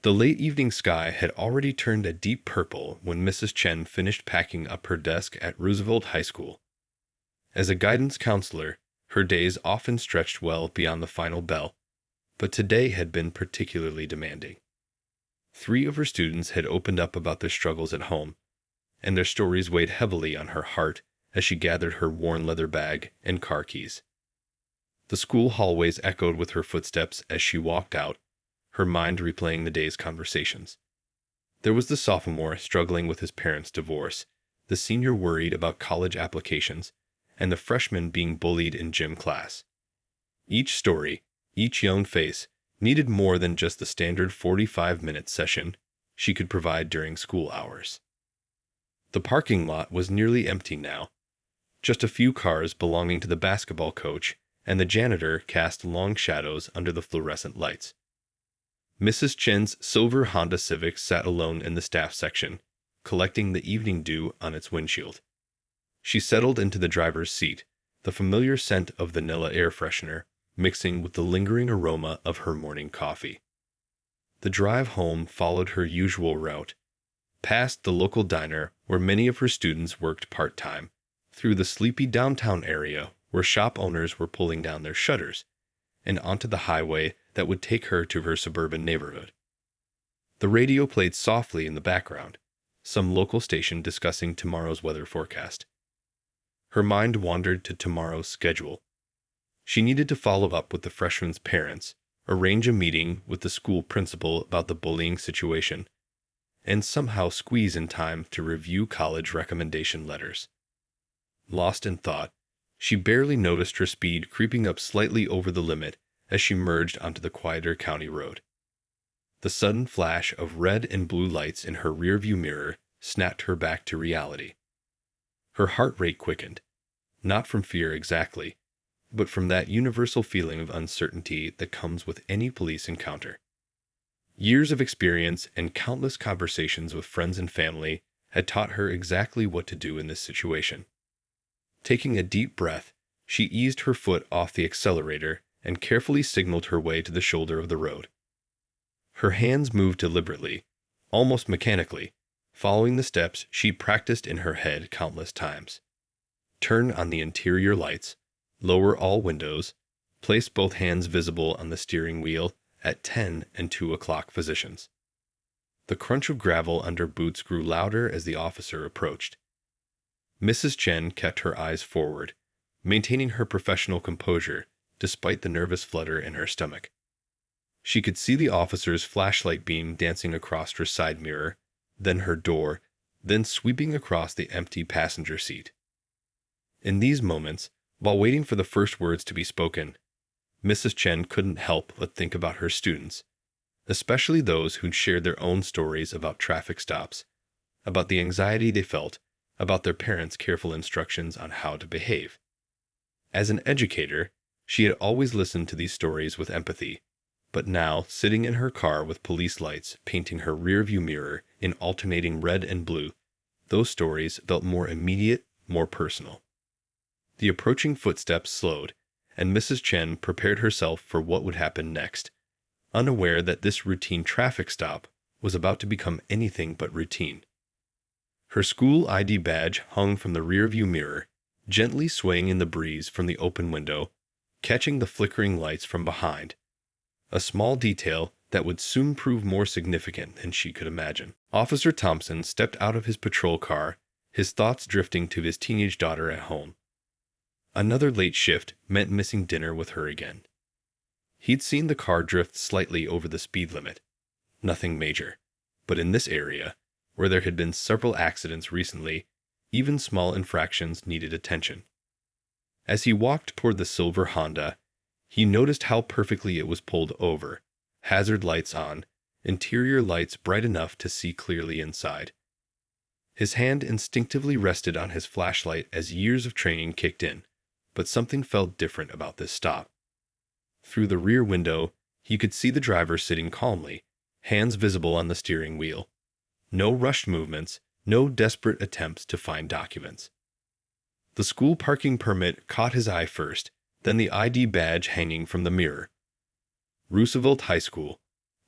The late evening sky had already turned a deep purple when Mrs. Chen finished packing up her desk at Roosevelt High School. As a guidance counselor, her days often stretched well beyond the final bell, but today had been particularly demanding. 3 of her students had opened up about their struggles at home, and their stories weighed heavily on her heart as she gathered her worn leather bag and car keys. The school hallways echoed with her footsteps as she walked out, her mind replaying the day's conversations. There was the sophomore struggling with his parents' divorce, the senior worried about college applications, and the freshman being bullied in gym class. Each story, each young face, needed more than just the standard 45-minute session she could provide during school hours. The parking lot was nearly empty now. Just a few cars belonging to the basketball coach and the janitor cast long shadows under the fluorescent lights. Mrs. Chen's silver Honda Civic sat alone in the staff section, collecting the evening dew on its windshield. She settled into the driver's seat, the familiar scent of vanilla air freshener mixing with the lingering aroma of her morning coffee. The drive home followed her usual route, past the local diner where many of her students worked part-time, through the sleepy downtown area where shop owners were pulling down their shutters, and onto the highway that would take her to her suburban neighborhood. The radio played softly in the background, some local station discussing tomorrow's weather forecast. Her mind wandered to tomorrow's schedule. She needed to follow up with the freshman's parents, arrange a meeting with the school principal about the bullying situation, and somehow squeeze in time to review college recommendation letters. Lost in thought, she barely noticed her speed creeping up slightly over the limit as she merged onto the quieter county road. The sudden flash of red and blue lights in her rearview mirror snapped her back to reality. Her heart rate quickened, not from fear exactly, but from that universal feeling of uncertainty that comes with any police encounter. Years of experience and countless conversations with friends and family had taught her exactly what to do in this situation. Taking a deep breath, she eased her foot off the accelerator and carefully signaled her way to the shoulder of the road. Her hands moved deliberately, almost mechanically, following the steps she practiced in her head countless times. Turn on the interior lights, lower all windows, place both hands visible on the steering wheel at 10 and 2 o'clock positions. The crunch of gravel under boots grew louder as the officer approached. Mrs. Chen kept her eyes forward, maintaining her professional composure despite the nervous flutter in her stomach. She could see the officer's flashlight beam dancing across her side mirror, then her door, then sweeping across the empty passenger seat. In these moments, while waiting for the first words to be spoken, Mrs. Chen couldn't help but think about her students, especially those who'd shared their own stories about traffic stops, about the anxiety they felt, about their parents' careful instructions on how to behave. As an educator, she had always listened to these stories with empathy, but now, sitting in her car with police lights painting her rearview mirror in alternating red and blue, those stories felt more immediate, more personal. The approaching footsteps slowed, and Mrs. Chen prepared herself for what would happen next, unaware that this routine traffic stop was about to become anything but routine. Her school ID badge hung from the rearview mirror, gently swaying in the breeze from the open window, catching the flickering lights from behind, a small detail that would soon prove more significant than she could imagine. Officer Thompson stepped out of his patrol car, his thoughts drifting to his teenage daughter at home. Another late shift meant missing dinner with her again. He'd seen the car drift slightly over the speed limit. Nothing major. But in this area, where there had been several accidents recently, even small infractions needed attention. As he walked toward the silver Honda, he noticed how perfectly it was pulled over, hazard lights on, interior lights bright enough to see clearly inside. His hand instinctively rested on his flashlight as years of training kicked in, but something felt different about this stop. Through the rear window, he could see the driver sitting calmly, hands visible on the steering wheel. No rushed movements, no desperate attempts to find documents. The school parking permit caught his eye first, then the ID badge hanging from the mirror. Roosevelt High School.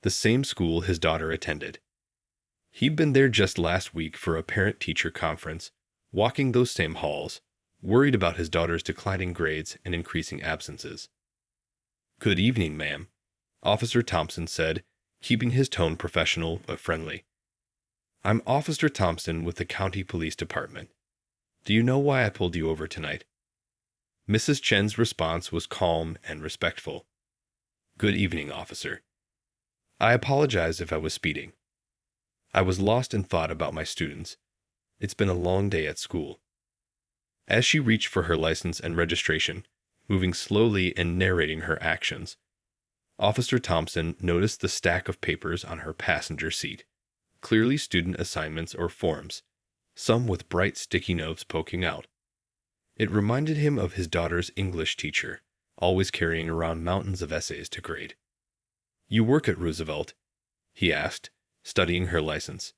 the same school his daughter attended. He'd been there just last week for a parent-teacher conference, walking those same halls, worried about his daughter's declining grades and increasing absences. "Good evening, ma'am," Officer Thompson said, keeping his tone professional but friendly. "I'm Officer Thompson with the County Police Department. Do you know why I pulled you over tonight?" Mrs. Chen's response was calm and respectful. "Good evening, officer. I apologize if I was speeding. I was lost in thought about my students. It's been a long day at school." As she reached for her license and registration, moving slowly and narrating her actions, Officer Thompson noticed the stack of papers on her passenger seat, clearly student assignments or forms, some with bright sticky notes poking out. It reminded him of his daughter's English teacher, always carrying around mountains of essays to grade. "You work at Roosevelt?" he asked, studying her license.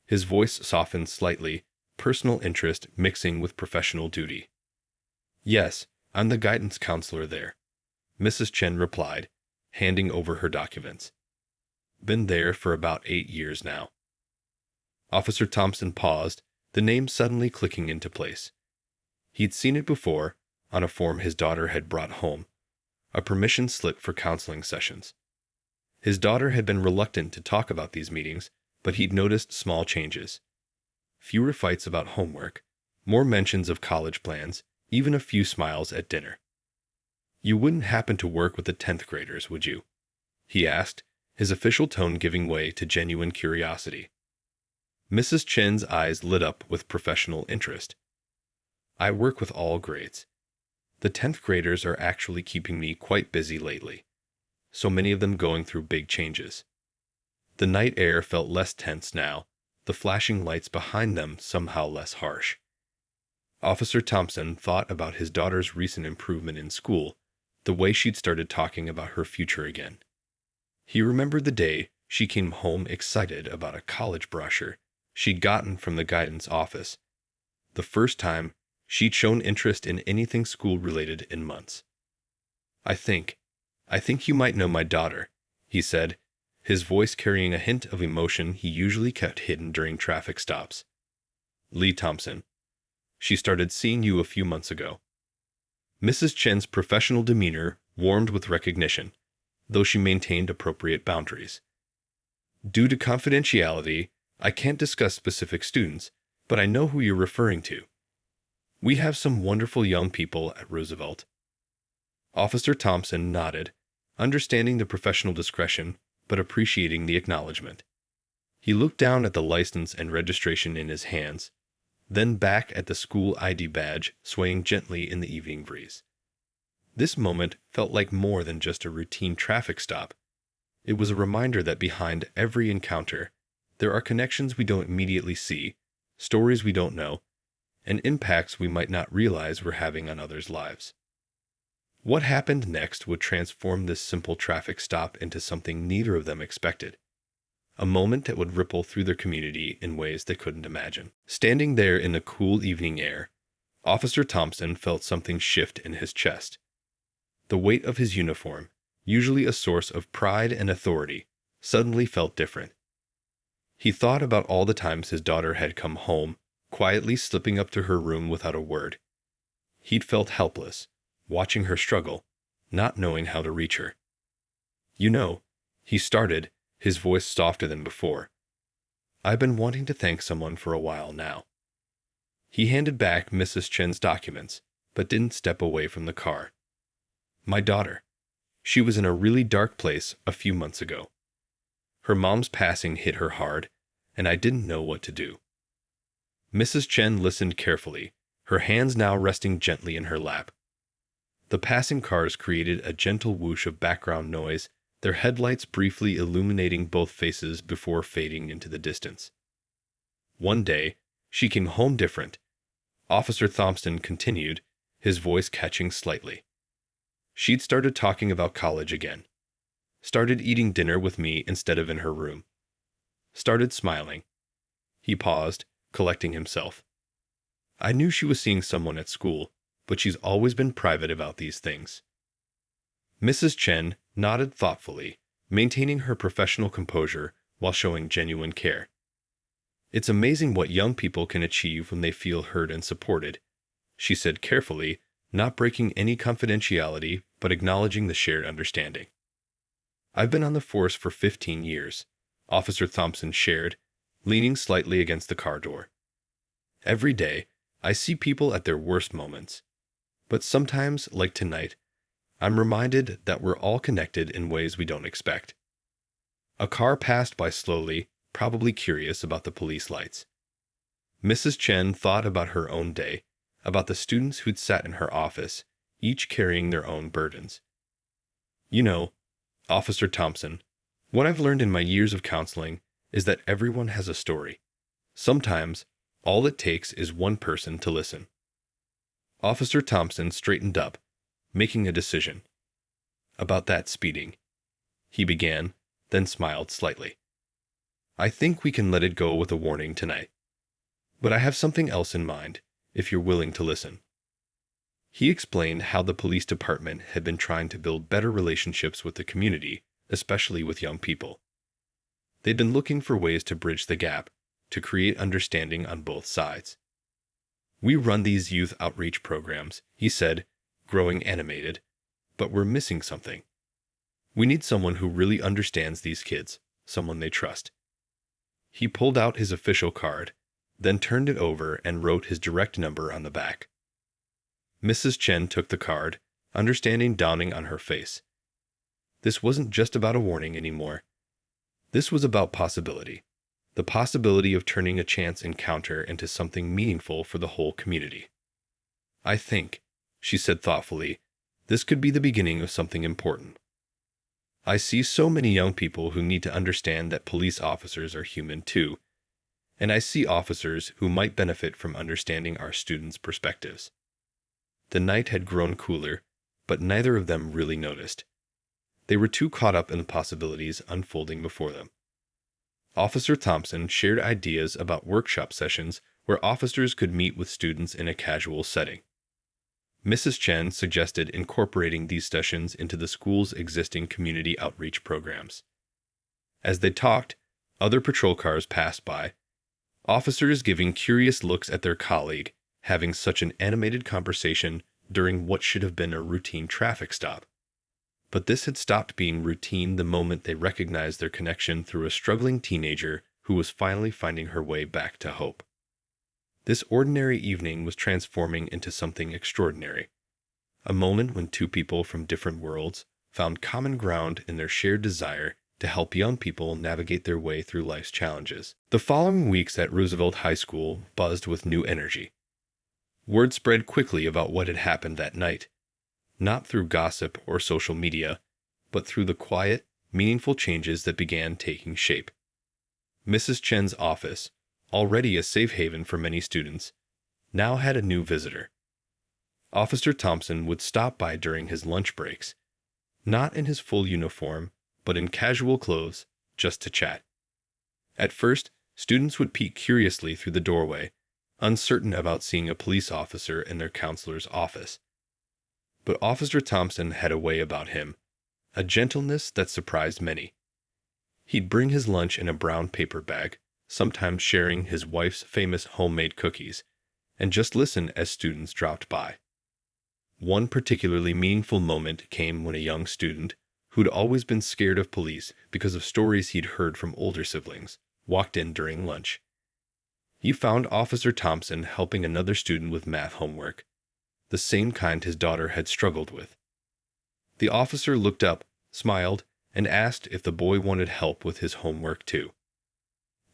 His voice softened slightly, personal interest mixing with professional duty. "Yes, I'm the guidance counselor there," Mrs. Chen replied, handing over her documents. "Been there for about 8 years now." Officer Thompson paused, the name suddenly clicking into place. He'd seen it before, on a form his daughter had brought home, a permission slip for counseling sessions. His daughter had been reluctant to talk about these meetings, but he'd noticed small changes. Fewer fights about homework, more mentions of college plans, even a few smiles at dinner. "You wouldn't happen to work with the 10th graders, would you?" he asked, his official tone giving way to genuine curiosity. Mrs. Chen's eyes lit up with professional interest. "I work with all grades. The 10th graders are actually keeping me quite busy lately, so many of them going through big changes." The night air felt less tense now, the flashing lights behind them somehow less harsh. Officer Thompson thought about his daughter's recent improvement in school, the way she'd started talking about her future again. He remembered the day she came home excited about a college brochure she'd gotten from the guidance office, the first time she'd shown interest in anything school-related in months. I think you might know my daughter," he said, his voice carrying a hint of emotion he usually kept hidden during traffic stops. "Lee Thompson. She started seeing you a few months ago." Mrs. Chen's professional demeanor warmed with recognition, though she maintained appropriate boundaries. "Due to confidentiality, I can't discuss specific students, but I know who you're referring to. We have some wonderful young people at Roosevelt." Officer Thompson nodded, understanding the professional discretion, but appreciating the acknowledgement. He looked down at the license and registration in his hands, then back at the school ID badge swaying gently in the evening breeze. This moment felt like more than just a routine traffic stop. It was a reminder that behind every encounter, there are connections we don't immediately see, stories we don't know, and impacts we might not realize we're having on others' lives. What happened next would transform this simple traffic stop into something neither of them expected. A moment that would ripple through their community in ways they couldn't imagine. Standing there in the cool evening air, Officer Thompson felt something shift in his chest. The weight of his uniform, usually a source of pride and authority, suddenly felt different. He thought about all the times his daughter had come home, quietly slipping up to her room without a word. He'd felt helpless, watching her struggle, not knowing how to reach her. "You know," he started, his voice softer than before, "I've been wanting to thank someone for a while now." He handed back Mrs. Chen's documents, but didn't step away from the car. "My daughter. She was in a really dark place a few months ago. Her mom's passing hit her hard, and I didn't know what to do." Mrs. Chen listened carefully, her hands now resting gently in her lap. The passing cars created a gentle whoosh of background noise, their headlights briefly illuminating both faces before fading into the distance. "One day, she came home different," Officer Thompson continued, his voice catching slightly. "She'd started talking about college again. Started eating dinner with me instead of in her room. Started smiling." He paused, collecting himself. "I knew she was seeing someone at school, but she's always been private about these things." Mrs. Chen nodded thoughtfully, maintaining her professional composure while showing genuine care. "It's amazing what young people can achieve when they feel heard and supported," she said carefully, not breaking any confidentiality but acknowledging the shared understanding. "I've been on the force for 15 years," Officer Thompson shared, leaning slightly against the car door. "Every day, I see people at their worst moments. But sometimes, like tonight, I'm reminded that we're all connected in ways we don't expect." A car passed by slowly, probably curious about the police lights. Mrs. Chen thought about her own day, about the students who'd sat in her office, each carrying their own burdens. "You know, Officer Thompson, what I've learned in my years of counseling is that everyone has a story. Sometimes, all it takes is one person to listen." Officer Thompson straightened up, making a decision. "About that speeding," he began, then smiled slightly. "I think we can let it go with a warning tonight. But I have something else in mind, if you're willing to listen." He explained how the police department had been trying to build better relationships with the community, especially with young people. They'd been looking for ways to bridge the gap, to create understanding on both sides. "We run these youth outreach programs," he said, growing animated, "but we're missing something. We need someone who really understands these kids, someone they trust." He pulled out his official card, then turned it over and wrote his direct number on the back. Mrs. Chen took the card, understanding dawning on her face. This wasn't just about a warning anymore. This was about possibility. The possibility of turning a chance encounter into something meaningful for the whole community. "I think," she said thoughtfully, "this could be the beginning of something important. I see so many young people who need to understand that police officers are human too, and I see officers who might benefit from understanding our students' perspectives." The night had grown cooler, but neither of them really noticed. They were too caught up in the possibilities unfolding before them. Officer Thompson shared ideas about workshop sessions where officers could meet with students in a casual setting. Mrs. Chen suggested incorporating these sessions into the school's existing community outreach programs. As they talked, other patrol cars passed by, officers giving curious looks at their colleague, having such an animated conversation during what should have been a routine traffic stop. But this had stopped being routine the moment they recognized their connection through a struggling teenager who was finally finding her way back to hope. This ordinary evening was transforming into something extraordinary. A moment when two people from different worlds found common ground in their shared desire to help young people navigate their way through life's challenges. The following weeks at Roosevelt High School buzzed with new energy. Word spread quickly about what had happened that night, not through gossip or social media, but through the quiet, meaningful changes that began taking shape. Mrs. Chen's office, already a safe haven for many students, now had a new visitor. Officer Thompson would stop by during his lunch breaks, not in his full uniform, but in casual clothes, just to chat. At first, students would peek curiously through the doorway, uncertain about seeing a police officer in their counselor's office. But Officer Thompson had a way about him, a gentleness that surprised many. He'd bring his lunch in a brown paper bag, sometimes sharing his wife's famous homemade cookies, and just listen as students dropped by. One particularly meaningful moment came when a young student, who'd always been scared of police because of stories he'd heard from older siblings, walked in during lunch. He found Officer Thompson helping another student with math homework, the same kind his daughter had struggled with. The officer looked up, smiled, and asked if the boy wanted help with his homework too.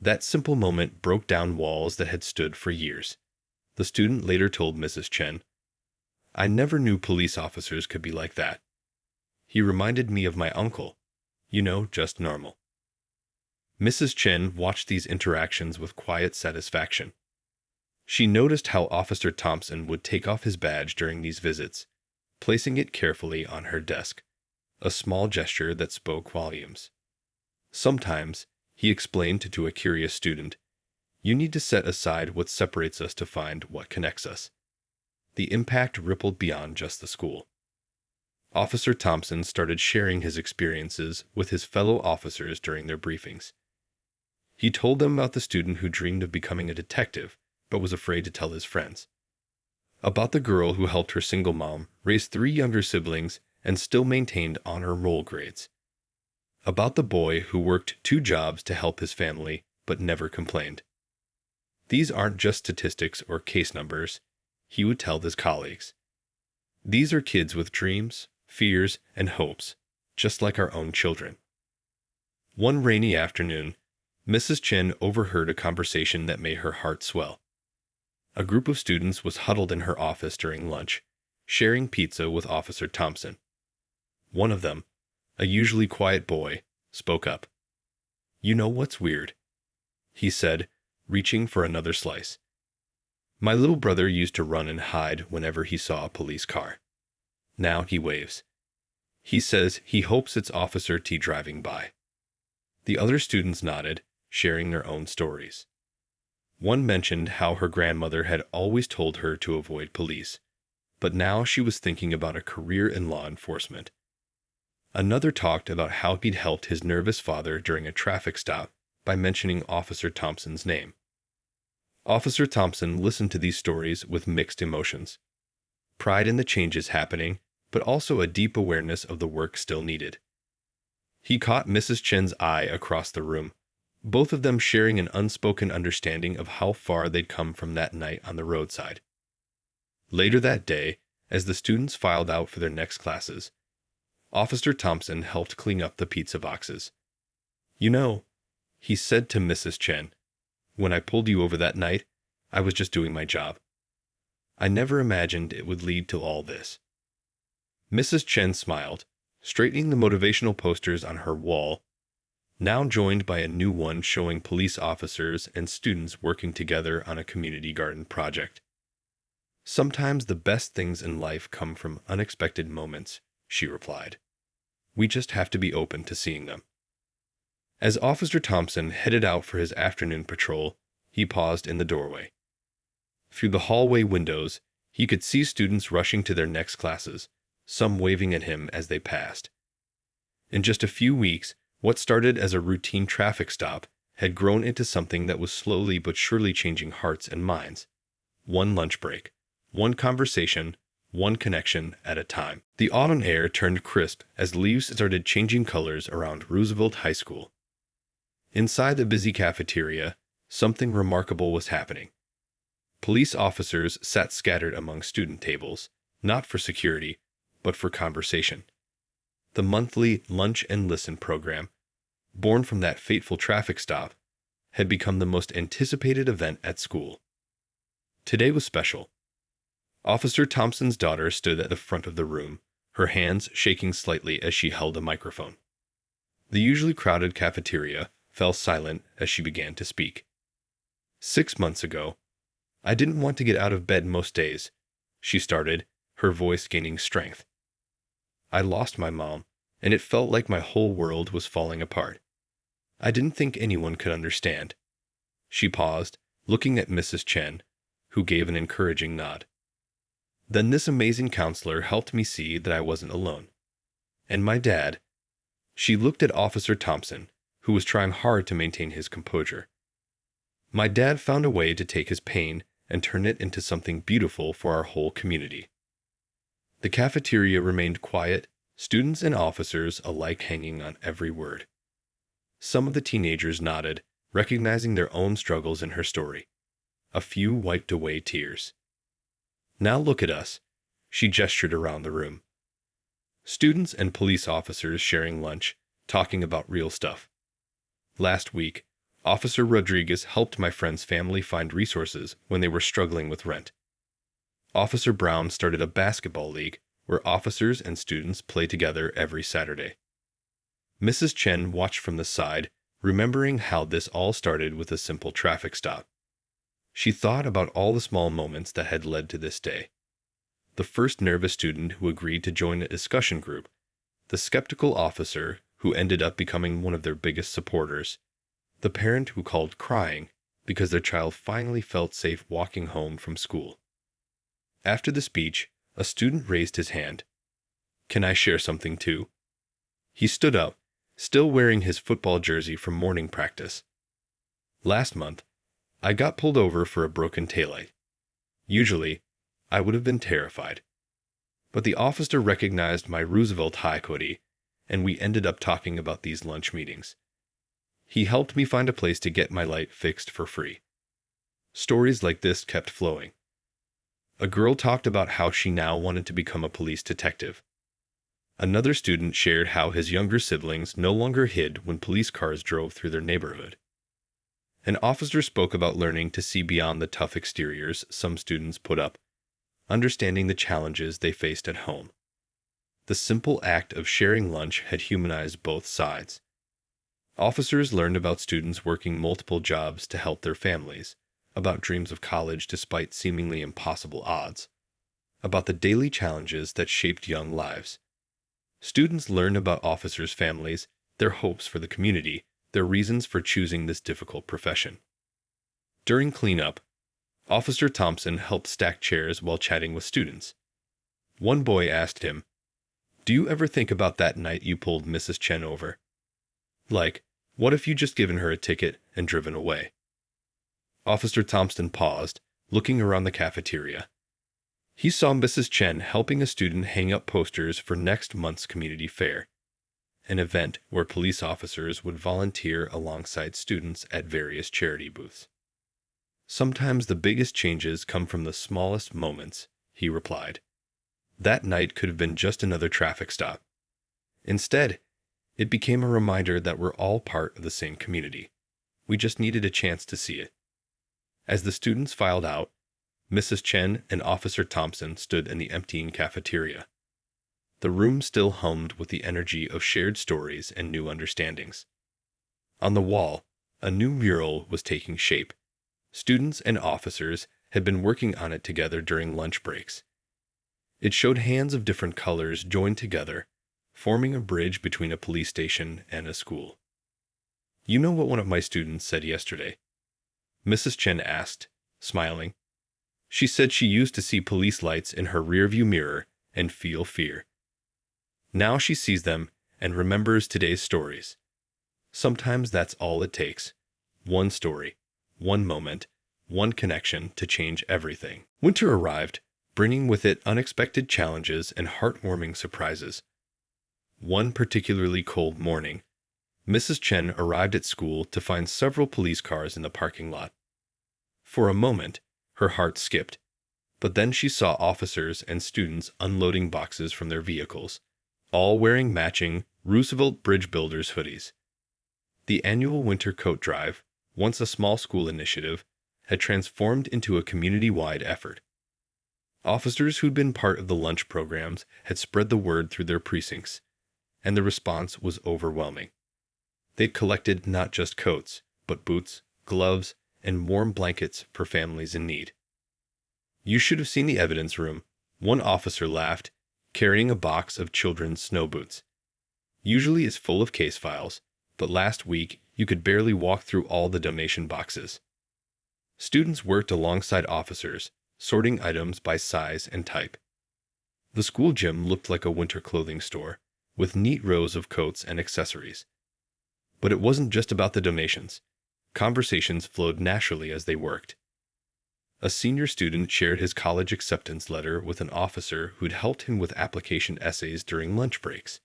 That simple moment broke down walls that had stood for years. The student later told Mrs. Chen, "I never knew police officers could be like that. He reminded me of my uncle. Just normal." Mrs. Chen watched these interactions with quiet satisfaction. She noticed how Officer Thompson would take off his badge during these visits, placing it carefully on her desk, a small gesture that spoke volumes. Sometimes, he explained to a curious student, "You need to set aside what separates us to find what connects us." The impact rippled beyond just the school. Officer Thompson started sharing his experiences with his fellow officers during their briefings. He told them about the student who dreamed of becoming a detective but was afraid to tell his friends. About the girl who helped her single mom raise 3 younger siblings and still maintained honor roll grades. About the boy who worked 2 jobs to help his family but never complained. These aren't just statistics or case numbers, he would tell his colleagues. These are kids with dreams, fears, and hopes, just like our own children. One rainy afternoon, Mrs. Chen overheard a conversation that made her heart swell. A group of students was huddled in her office during lunch, sharing pizza with Officer Thompson. One of them, a usually quiet boy, spoke up. "You know what's weird?" he said, reaching for another slice. "My little brother used to run and hide whenever he saw a police car. Now he waves. He says he hopes it's Officer T driving by." The other students nodded, sharing their own stories. One mentioned how her grandmother had always told her to avoid police, but now she was thinking about a career in law enforcement. Another talked about how he'd helped his nervous father during a traffic stop by mentioning Officer Thompson's name. Officer Thompson listened to these stories with mixed emotions. Pride in the changes happening, but also a deep awareness of the work still needed. He caught Mrs. Chen's eye across the room, both of them sharing an unspoken understanding of how far they'd come from that night on the roadside. Later that day, as the students filed out for their next classes, Officer Thompson helped clean up the pizza boxes. "You know," he said to Mrs. Chen, "when I pulled you over that night, I was just doing my job. I never imagined it would lead to all this." Mrs. Chen smiled, straightening the motivational posters on her wall, now joined by a new one showing police officers and students working together on a community garden project. "Sometimes the best things in life come from unexpected moments," she replied. "We just have to be open to seeing them." As Officer Thompson headed out for his afternoon patrol, he paused in the doorway. Through the hallway windows, he could see students rushing to their next classes, some waving at him as they passed. In just a few weeks, what started as a routine traffic stop had grown into something that was slowly but surely changing hearts and minds. One lunch break, one conversation, one connection at a time. The autumn air turned crisp as leaves started changing colors around Roosevelt High School. Inside the busy cafeteria, something remarkable was happening. Police officers sat scattered among student tables, not for security, but for conversation. The monthly Lunch and Listen program, born from that fateful traffic stop, had become the most anticipated event at school. Today was special. Officer Thompson's daughter stood at the front of the room, her hands shaking slightly as she held a microphone. The usually crowded cafeteria fell silent as she began to speak. "6 months ago, I didn't want to get out of bed most days," she started, her voice gaining strength. "I lost my mom, and it felt like my whole world was falling apart. I didn't think anyone could understand." She paused, looking at Mrs. Chen, who gave an encouraging nod. "Then this amazing counselor helped me see that I wasn't alone. And my dad—" She looked at Officer Thompson, who was trying hard to maintain his composure. "My dad found a way to take his pain and turn it into something beautiful for our whole community." The cafeteria remained quiet, students and officers alike hanging on every word. Some of the teenagers nodded, recognizing their own struggles in her story. A few wiped away tears. "Now look at us," she gestured around the room. Students and police officers sharing lunch, talking about real stuff. "Last week, Officer Rodriguez helped my friend's family find resources when they were struggling with rent. Officer Brown started a basketball league where officers and students play together every Saturday." Mrs. Chen watched from the side, remembering how this all started with a simple traffic stop. She thought about all the small moments that had led to this day. The first nervous student who agreed to join a discussion group, the skeptical officer who ended up becoming one of their biggest supporters, the parent who called crying because their child finally felt safe walking home from school. After the speech, a student raised his hand. Can I share something too? He stood up, still wearing his football jersey from morning practice. Last month, I got pulled over for a broken taillight. Usually, I would have been terrified. But the officer recognized my Roosevelt High hoodie, and we ended up talking about these lunch meetings. He helped me find a place to get my light fixed for free. Stories like this kept flowing. A girl talked about how she now wanted to become a police detective. Another student shared how his younger siblings no longer hid when police cars drove through their neighborhood. An officer spoke about learning to see beyond the tough exteriors some students put up, understanding the challenges they faced at home. The simple act of sharing lunch had humanized both sides. Officers learned about students working multiple jobs to help their families, about dreams of college despite seemingly impossible odds, about the daily challenges that shaped young lives. Students learned about officers' families, their hopes for the community, their reasons for choosing this difficult profession. During cleanup, Officer Thompson helped stack chairs while chatting with students. One boy asked him, "Do you ever think about that night you pulled Mrs. Chen over? Like, what if you just given her a ticket and driven away?" Officer Thompson paused, looking around the cafeteria. He saw Mrs. Chen helping a student hang up posters for next month's community fair, an event where police officers would volunteer alongside students at various charity booths. "Sometimes the biggest changes come from the smallest moments," he replied. That night could have been just another traffic stop. Instead, it became a reminder that we're all part of the same community. We just needed a chance to see it. As the students filed out, Mrs. Chen and Officer Thompson stood in the emptying cafeteria. The room still hummed with the energy of shared stories and new understandings. On the wall, a new mural was taking shape. Students and officers had been working on it together during lunch breaks. It showed hands of different colors joined together, forming a bridge between a police station and a school. "You know what one of my students said yesterday?" Mrs. Chen asked, smiling. "She said she used to see police lights in her rearview mirror and feel fear. Now she sees them and remembers today's stories. Sometimes that's all it takes. One story, one moment, one connection to change everything." Winter arrived, bringing with it unexpected challenges and heartwarming surprises. One particularly cold morning, Mrs. Chen arrived at school to find several police cars in the parking lot. For a moment, her heart skipped, but then she saw officers and students unloading boxes from their vehicles, all wearing matching Roosevelt Bridge Builders hoodies. The annual winter coat drive, once a small school initiative, had transformed into a community-wide effort. Officers who'd been part of the lunch programs had spread the word through their precincts, and the response was overwhelming. They'd collected not just coats, but boots, gloves, and warm blankets for families in need. "You should have seen the evidence room," one officer laughed, carrying a box of children's snow boots. "Usually it's full of case files, but last week you could barely walk through all the donation boxes." Students worked alongside officers, sorting items by size and type. The school gym looked like a winter clothing store, with neat rows of coats and accessories. But it wasn't just about the donations. Conversations flowed naturally as they worked. A senior student shared his college acceptance letter with an officer who'd helped him with application essays during lunch breaks.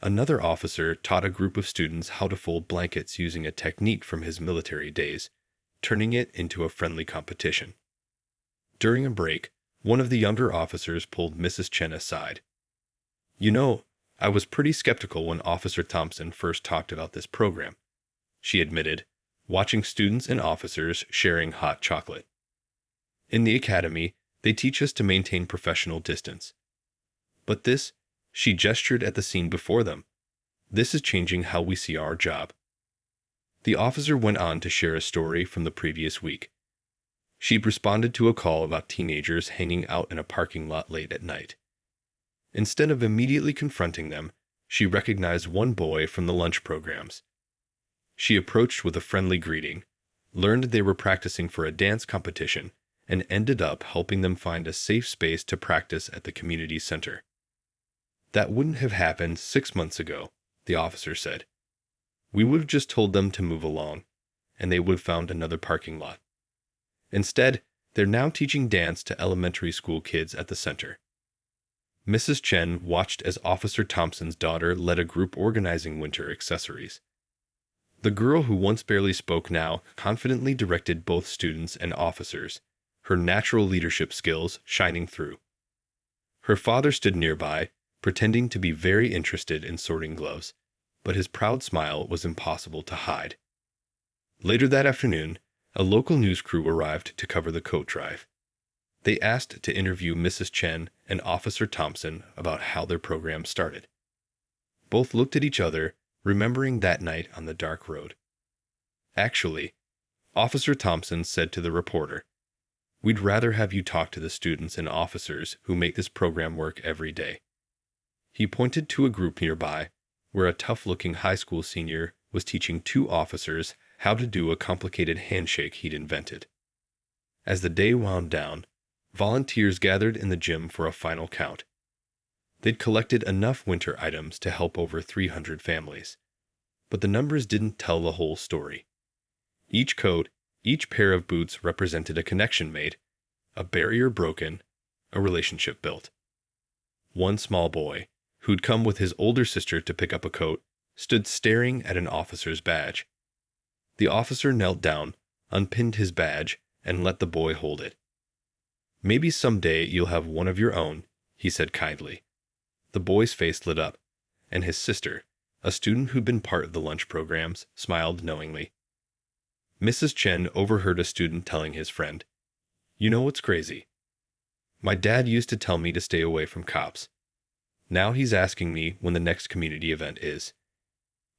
Another officer taught a group of students how to fold blankets using a technique from his military days, turning it into a friendly competition. During a break, one of the younger officers pulled Mrs. Chen aside. "You know, I was pretty skeptical when Officer Thompson first talked about this program," she admitted, watching students and officers sharing hot chocolate. "In the academy, they teach us to maintain professional distance. But this," she gestured at the scene before them, "this is changing how we see our job." The officer went on to share a story from the previous week. She'd responded to a call about teenagers hanging out in a parking lot late at night. Instead of immediately confronting them, she recognized one boy from the lunch programs. She approached with a friendly greeting, learned they were practicing for a dance competition, and ended up helping them find a safe space to practice at the community center. "That wouldn't have happened 6 months ago," the officer said. "We would have just told them to move along, and they would have found another parking lot. Instead, they're now teaching dance to elementary school kids at the center." Mrs. Chen watched as Officer Thompson's daughter led a group organizing winter accessories. The girl who once barely spoke now confidently directed both students and officers, her natural leadership skills shining through. Her father stood nearby, pretending to be very interested in sorting gloves, but his proud smile was impossible to hide. Later that afternoon, a local news crew arrived to cover the coat drive. They asked to interview Mrs. Chen and Officer Thompson about how their program started. Both looked at each other, remembering that night on the dark road. "Actually," Officer Thompson said to the reporter, "we'd rather have you talk to the students and officers who make this program work every day." He pointed to a group nearby, where a tough-looking high school senior was teaching two officers how to do a complicated handshake he'd invented. As the day wound down, volunteers gathered in the gym for a final count. They'd collected enough winter items to help over 300 families. But the numbers didn't tell the whole story. Each coat, each pair of boots represented a connection made, a barrier broken, a relationship built. One small boy, who'd come with his older sister to pick up a coat, stood staring at an officer's badge. The officer knelt down, unpinned his badge, and let the boy hold it. "Maybe someday you'll have one of your own," he said kindly. The boy's face lit up, and his sister, a student who'd been part of the lunch programs, smiled knowingly. Mrs. Chen overheard a student telling his friend, "You know what's crazy? My dad used to tell me to stay away from cops. Now he's asking me when the next community event is.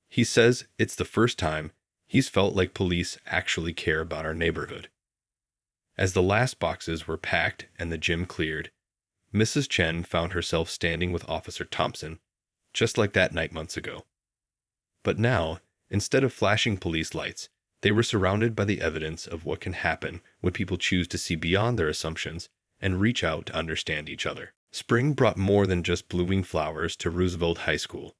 He says it's the first time he's felt like police actually care about our neighborhood." As the last boxes were packed and the gym cleared, Mrs. Chen found herself standing with Officer Thompson, just like that night months ago. But now, instead of flashing police lights, they were surrounded by the evidence of what can happen when people choose to see beyond their assumptions and reach out to understand each other. Spring brought more than just blooming flowers to Roosevelt High School.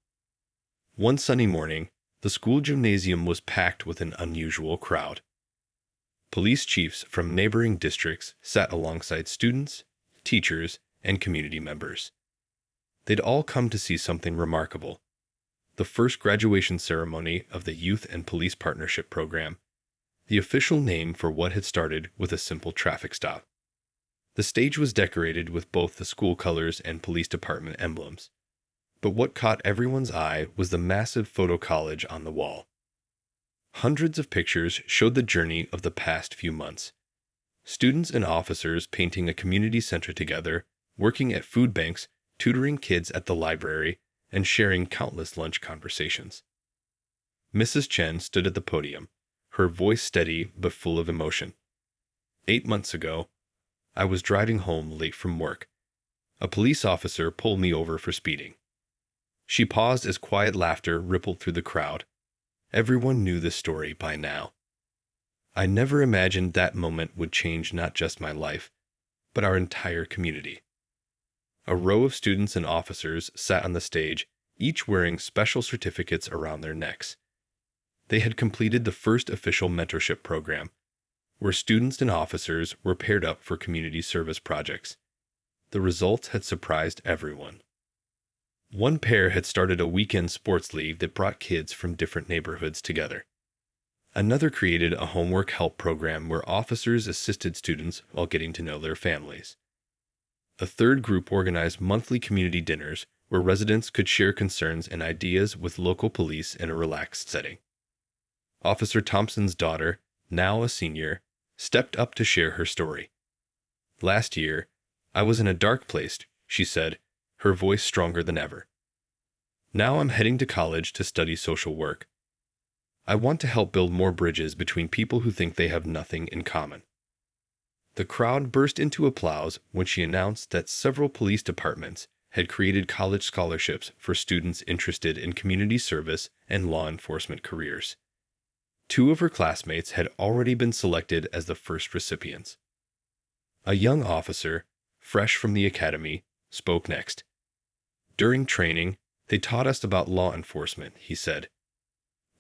One sunny morning, the school gymnasium was packed with an unusual crowd. Police chiefs from neighboring districts sat alongside students, teachers, and community members. They'd all come to see something remarkable: the first graduation ceremony of the Youth and Police Partnership Program, the official name for what had started with a simple traffic stop. The stage was decorated with both the school colors and police department emblems. But what caught everyone's eye was the massive photo collage on the wall. Hundreds of pictures showed the journey of the past few months. Students and officers painting a community center together, working at food banks, tutoring kids at the library, and sharing countless lunch conversations. Mrs. Chen stood at the podium, her voice steady but full of emotion. 8 months ago, I was driving home late from work. A police officer pulled me over for speeding. She paused as quiet laughter rippled through the crowd. Everyone knew this story by now. I never imagined that moment would change not just my life, but our entire community. A row of students and officers sat on the stage, each wearing special certificates around their necks. They had completed the first official mentorship program, where students and officers were paired up for community service projects. The results had surprised everyone. One pair had started a weekend sports league that brought kids from different neighborhoods together. Another created a homework help program where officers assisted students while getting to know their families. A third group organized monthly community dinners where residents could share concerns and ideas with local police in a relaxed setting. Officer Thompson's daughter, now a senior, stepped up to share her story. "Last year, I was in a dark place," she said, her voice stronger than ever. "Now I'm heading to college to study social work. I want to help build more bridges between people who think they have nothing in common." The crowd burst into applause when she announced that several police departments had created college scholarships for students interested in community service and law enforcement careers. 2 of her classmates had already been selected as the first recipients. A young officer, fresh from the academy, spoke next. During training, they taught us about law enforcement, he said.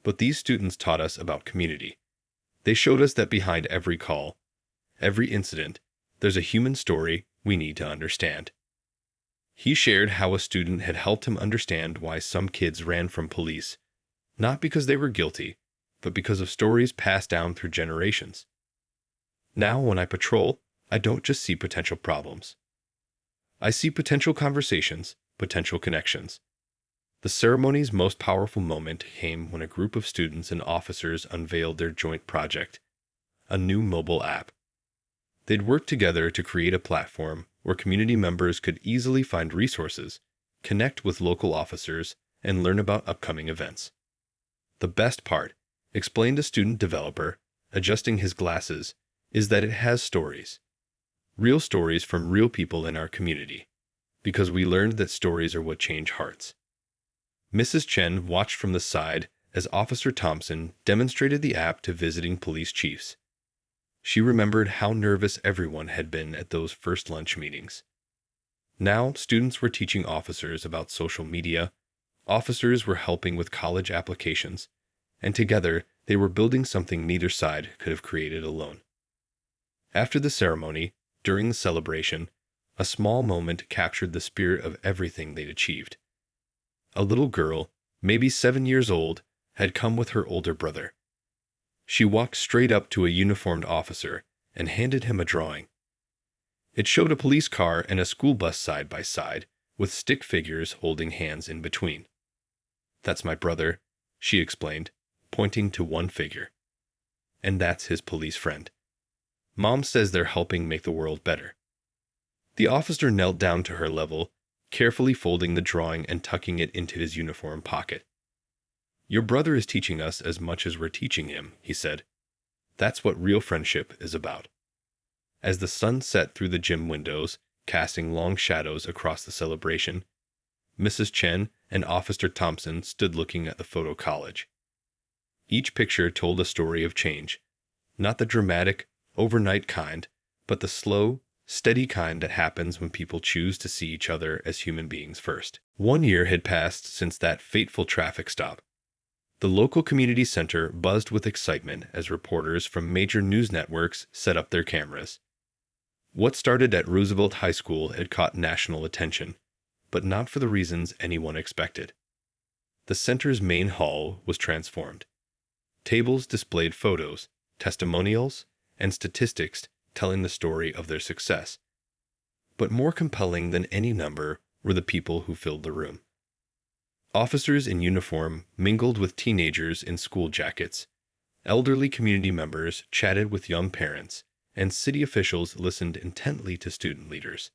But these students taught us about community. They showed us that behind every call, every incident, there's a human story we need to understand. He shared how a student had helped him understand why some kids ran from police, not because they were guilty, but because of stories passed down through generations. Now, when I patrol, I don't just see potential problems. I see potential conversations, potential connections. The ceremony's most powerful moment came when a group of students and officers unveiled their joint project, a new mobile app. They'd worked together to create a platform where community members could easily find resources, connect with local officers, and learn about upcoming events. The best part, explained a student developer, adjusting his glasses, is that it has stories. Real stories from real people in our community. Because we learned that stories are what change hearts. Mrs. Chen watched from the side as Officer Thompson demonstrated the app to visiting police chiefs. She remembered how nervous everyone had been at those first lunch meetings. Now, students were teaching officers about social media, officers were helping with college applications, and together they were building something neither side could have created alone. After the ceremony, during the celebration, a small moment captured the spirit of everything they'd achieved. A little girl, maybe 7 years old, had come with her older brother. She walked straight up to a uniformed officer and handed him a drawing. It showed a police car and a school bus side by side, with stick figures holding hands in between. "That's my brother," she explained, pointing to one figure. "And that's his police friend. Mom says they're helping make the world better." The officer knelt down to her level, carefully folding the drawing and tucking it into his uniform pocket. "Your brother is teaching us as much as we're teaching him," he said. "That's what real friendship is about." As the sun set through the gym windows, casting long shadows across the celebration, Mrs. Chen and Officer Thompson stood looking at the photo collage. Each picture told a story of change, not the dramatic, overnight kind, but the slow, steady kind that happens when people choose to see each other as human beings first. 1 year had passed since that fateful traffic stop. The local community center buzzed with excitement as reporters from major news networks set up their cameras. What started at Roosevelt High School had caught national attention, but not for the reasons anyone expected. The center's main hall was transformed. Tables displayed photos, testimonials, and statistics telling the story of their success. But more compelling than any number were the people who filled the room. Officers in uniform mingled with teenagers in school jackets. Elderly community members chatted with young parents, and city officials listened intently to student leaders.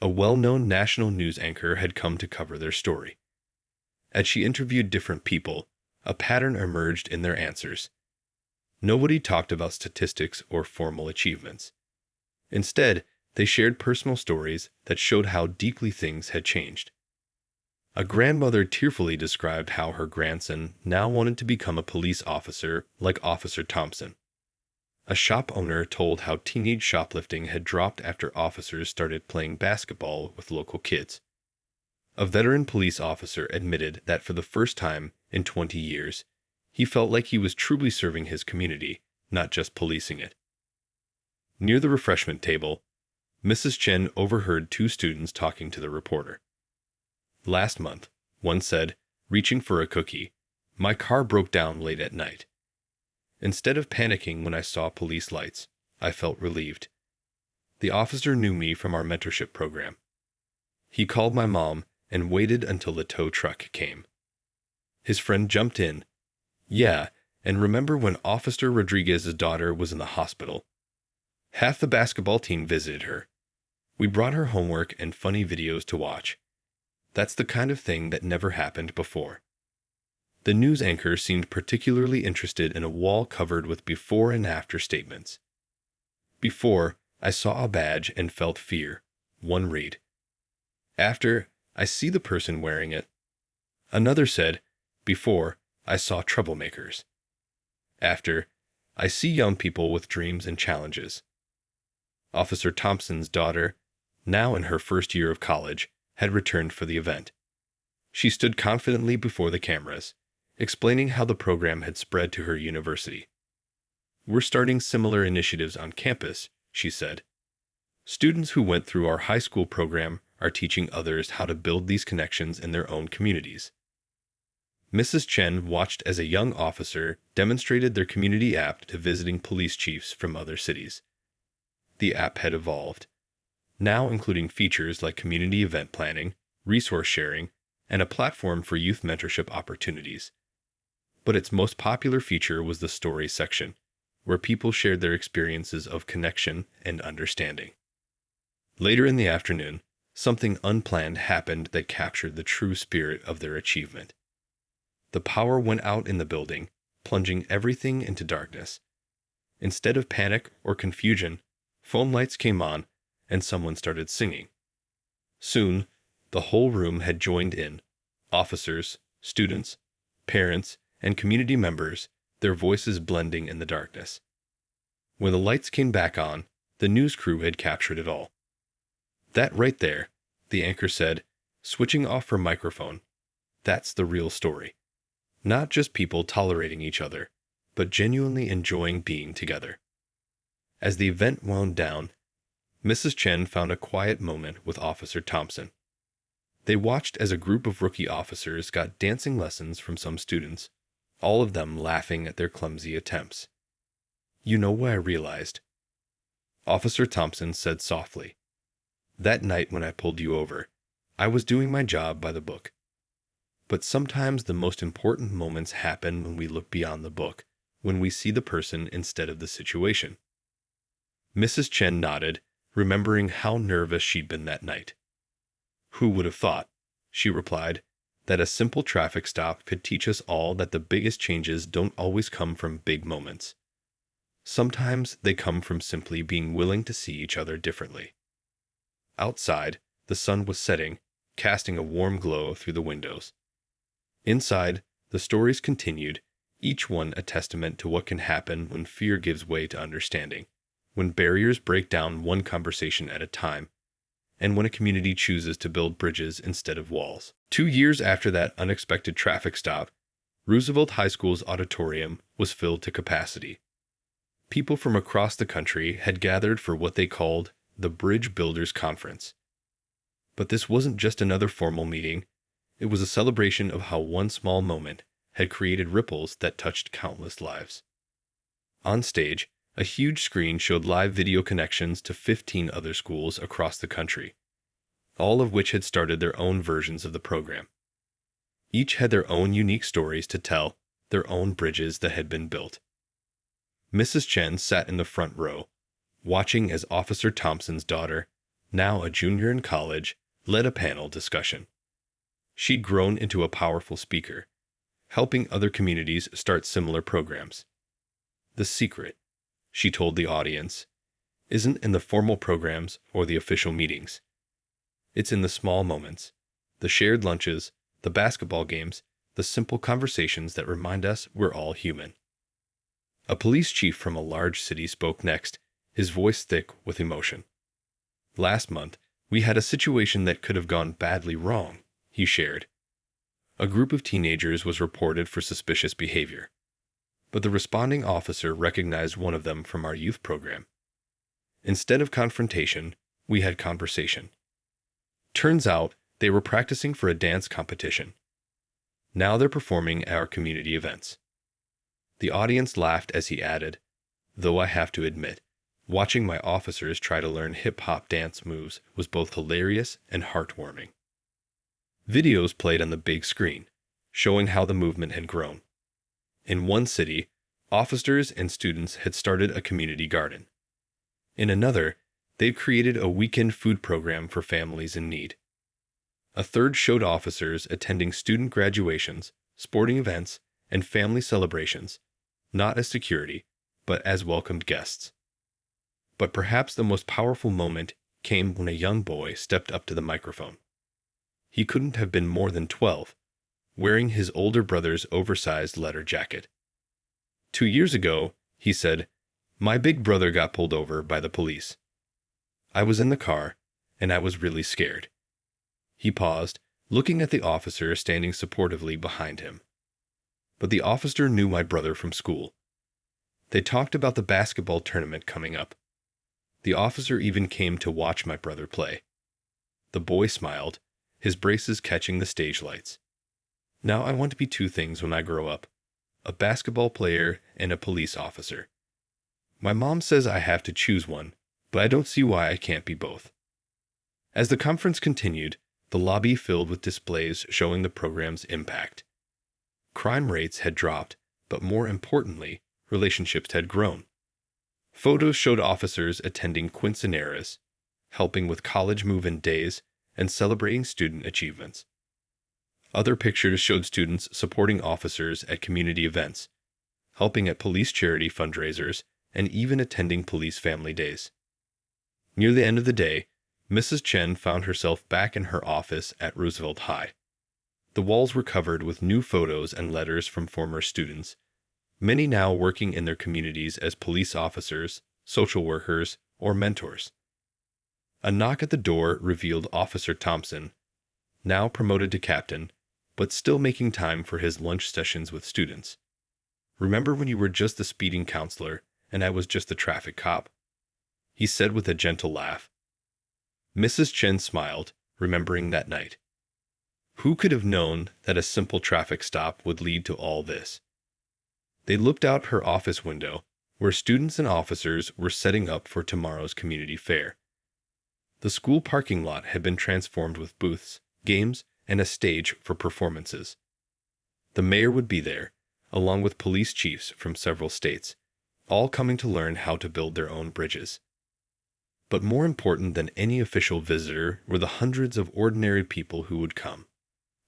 A well-known national news anchor had come to cover their story. As she interviewed different people, a pattern emerged in their answers. Nobody talked about statistics or formal achievements. Instead, they shared personal stories that showed how deeply things had changed. A grandmother tearfully described how her grandson now wanted to become a police officer like Officer Thompson. A shop owner told how teenage shoplifting had dropped after officers started playing basketball with local kids. A veteran police officer admitted that for the first time in 20 years, he felt like he was truly serving his community, not just policing it. Near the refreshment table, Mrs. Chen overheard 2 students talking to the reporter. "Last month," one said, reaching for a cookie, "my car broke down late at night. Instead of panicking when I saw police lights, I felt relieved. The officer knew me from our mentorship program. He called my mom and waited until the tow truck came." His friend jumped in. "Yeah, and remember when Officer Rodriguez's daughter was in the hospital? Half the basketball team visited her. We brought her homework and funny videos to watch. That's the kind of thing that never happened before." The news anchor seemed particularly interested in a wall covered with before and after statements. "Before, I saw a badge and felt fear," one read. "After, I see the person wearing it." Another said, "Before, I saw troublemakers. After, I see young people with dreams and challenges." Officer Thompson's daughter, now in her first year of college, had returned for the event. She stood confidently before the cameras, explaining how the program had spread to her university. "We're starting similar initiatives on campus," she said. "Students who went through our high school program are teaching others how to build these connections in their own communities." Mrs. Chen watched as a young officer demonstrated their community app to visiting police chiefs from other cities. The app had evolved, now including features like community event planning, resource sharing, and a platform for youth mentorship opportunities. But its most popular feature was the stories section, where people shared their experiences of connection and understanding. Later in the afternoon, something unplanned happened that captured the true spirit of their achievement. The power went out in the building, plunging everything into darkness. Instead of panic or confusion, phone lights came on, and someone started singing. Soon, the whole room had joined in. Officers, students, parents, and community members, their voices blending in the darkness. When the lights came back on, the news crew had captured it all. "That right there," the anchor said, switching off her microphone. "That's the real story. Not just people tolerating each other, but genuinely enjoying being together." As the event wound down, Mrs. Chen found a quiet moment with Officer Thompson. They watched as a group of rookie officers got dancing lessons from some students, all of them laughing at their clumsy attempts. "You know what I realized?" Officer Thompson said softly. "That night when I pulled you over, I was doing my job by the book. But sometimes the most important moments happen when we look beyond the book, when we see the person instead of the situation." Mrs. Chen nodded, remembering how nervous she'd been that night. "Who would have thought," she replied, "that a simple traffic stop could teach us all that the biggest changes don't always come from big moments. Sometimes they come from simply being willing to see each other differently." Outside, the sun was setting, casting a warm glow through the windows. Inside, the stories continued, each one a testament to what can happen when fear gives way to understanding, when barriers break down one conversation at a time, and when a community chooses to build bridges instead of walls. 2 years after that unexpected traffic stop, Roosevelt High School's auditorium was filled to capacity. People from across the country had gathered for what they called the Bridge Builders Conference. But this wasn't just another formal meeting. It was a celebration of how one small moment had created ripples that touched countless lives. On stage, a huge screen showed live video connections to 15 other schools across the country, all of which had started their own versions of the program. Each had their own unique stories to tell, their own bridges that had been built. Mrs. Chen sat in the front row, watching as Officer Thompson's daughter, now a junior in college, led a panel discussion. She'd grown into a powerful speaker, helping other communities start similar programs. "The secret," she told the audience, "isn't in the formal programs or the official meetings. It's in the small moments, the shared lunches, the basketball games, the simple conversations that remind us we're all human." A police chief from a large city spoke next, his voice thick with emotion. "Last month, we had a situation that could have gone badly wrong," he shared. A group of teenagers was reported for suspicious behavior, but the responding officer recognized one of them from our youth program. Instead of confrontation, we had conversation. Turns out they were practicing for a dance competition. Now they're performing at our community events. The audience laughed as he added, "Though I have to admit, watching my officers try to learn hip-hop dance moves was both hilarious and heartwarming." Videos played on the big screen, showing how the movement had grown. In one city, officers and students had started a community garden. In another, they'd created a weekend food program for families in need. A third showed officers attending student graduations, sporting events, and family celebrations, not as security, but as welcomed guests. But perhaps the most powerful moment came when a young boy stepped up to the microphone. He couldn't have been more than 12, wearing his older brother's oversized leather jacket. 2 years ago, he said, "My big brother got pulled over by the police. I was in the car, and I was really scared. He paused, looking at the officer standing supportively behind him. But the officer knew my brother from school. They talked about the basketball tournament coming up. The officer even came to watch my brother play. The boy smiled, his braces catching the stage lights. Now I want to be two things when I grow up: a basketball player and a police officer. My mom says I have to choose one, but I don't see why I can't be both. As the conference continued, the lobby filled with displays showing the program's impact. Crime rates had dropped, but more importantly, relationships had grown. Photos showed officers attending quinceañeras, helping with college move-in days, and celebrating student achievements. Other pictures showed students supporting officers at community events, helping at police charity fundraisers, and even attending police family days. Near the end of the day, Mrs. Chen found herself back in her office at Roosevelt High. The walls were covered with new photos and letters from former students, many now working in their communities as police officers, social workers, or mentors. A knock at the door revealed Officer Thompson, now promoted to captain, but still making time for his lunch sessions with students. "Remember when you were just the speeding counselor and I was just the traffic cop?" he said with a gentle laugh. Mrs. Chen smiled, remembering that night. Who could have known that a simple traffic stop would lead to all this? They looked out her office window, where students and officers were setting up for tomorrow's community fair. The school parking lot had been transformed with booths, games, and a stage for performances. The mayor would be there, along with police chiefs from several states, all coming to learn how to build their own bridges. But more important than any official visitor were the hundreds of ordinary people who would come.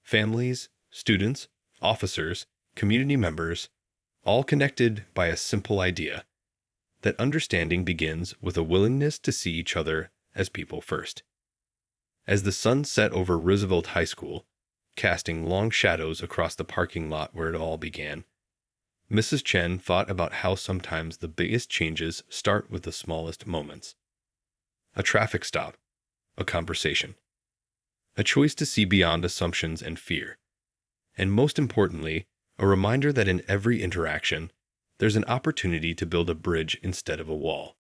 Families, students, officers, community members, all connected by a simple idea: that understanding begins with a willingness to see each other as people first. As the sun set over Roosevelt High School, casting long shadows across the parking lot where it all began, Mrs. Chen thought about how sometimes the biggest changes start with the smallest moments. A traffic stop, a conversation, a choice to see beyond assumptions and fear, and most importantly, a reminder that in every interaction, there's an opportunity to build a bridge instead of a wall.